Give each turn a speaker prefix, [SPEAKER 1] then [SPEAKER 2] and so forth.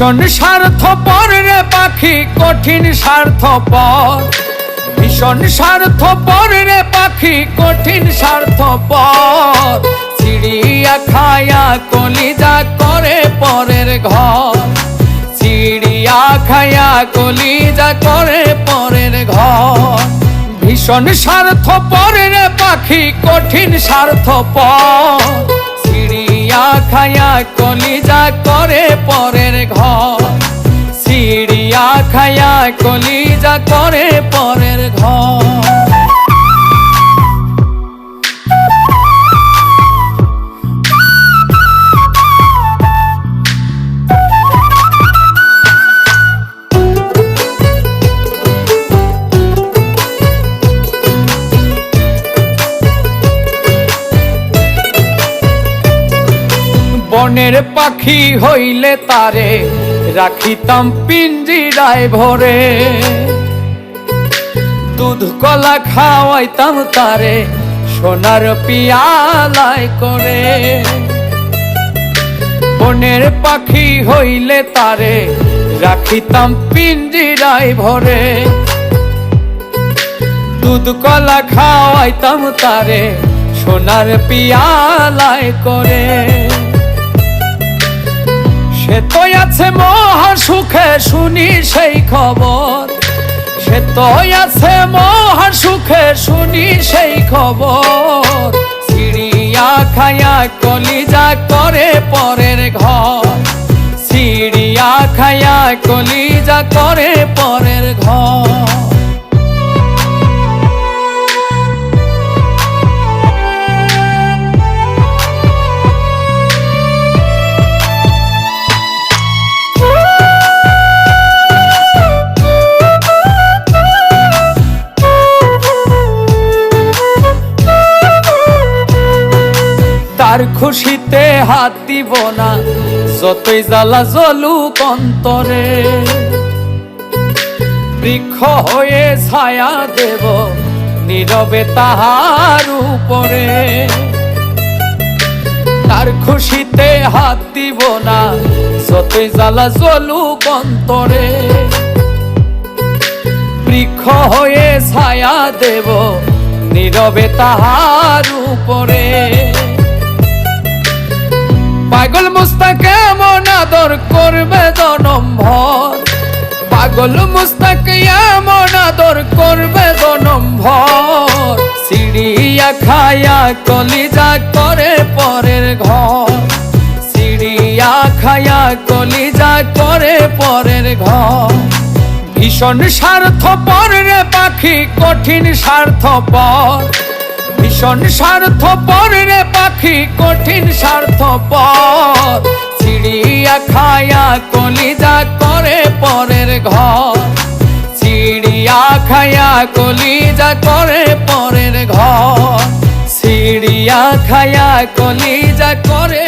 [SPEAKER 1] ভীষণ স্বার্থপর রে পাখি, কঠিন স্বার্থপর। ভীষণ স্বার্থপর রে পাখি, কঠিন স্বার্থপর। চিড়িয়া খায়া কলিজা করে পরের ঘর। চিড়িয়া খায়া কলিজা করে পরের ঘর। ভীষণ স্বার্থপর রে পাখি, কঠিন স্বার্থপর। চিড়িয়া খায়া কলিজা করে পরের ঘর। চিড়িয়া খায়া কলিজা করে পরের ঘর। বনের পাখি হইলে তারে রাখিতাম পিঞ্জিরায় ভরে। দুধ কলা খাওয়াইতাম তারে সোনার পিয়ালায় করে। বনের পাখি হইলে তারে রাখিতাম পিঞ্জিরায় ভরে। দুধ কলা খাওয়াইতাম তারে সোনার পিয়ালায় করে। সে তো আছে মহা সুখে শুনি সেই খবর। সে তো আছে মহা সুখে শুনি সেই খবর। চিড়িয়া খায়া কলিজা করে পরের ঘর। চিড়িয়া খায়া কলিজা করে পরের ঘর। তার খুশিতে হাত দিব না, যতই জ্বালা জ্বলুক অন্তরে। বৃক্ষ হয়ে ছায়া দেব নীরবে তাহার উপরে। তার খুশিতে হাত দিব না, যতই জ্বালা জ্বলুক অন্তরে। বৃক্ষ হয়ে ছায়া দেব নীরবে তাহার উপরে। পাগল মুস্তাক এমন আদর করবে জনম ভর। পাগল মুস্তাক এমন আদর করবে জনম ভর। চিড়িয়া খায়া কলিজা করে পরের ঘর। চিড়িয়া খায়া কলিজা করে পরের ঘর। ভীষণ স্বার্থপর রে পাখি, কঠিন স্বার্থপর। ভীষণ স্বার্থপর রে পাখি, কঠিন স্বার্থপর। চিড়িয়া খায়া কলিজা করে পরের ঘর। চিড়িয়া খায়া কলিজা করে পরের ঘর। চিড়িয়া খায়া কলিজা করে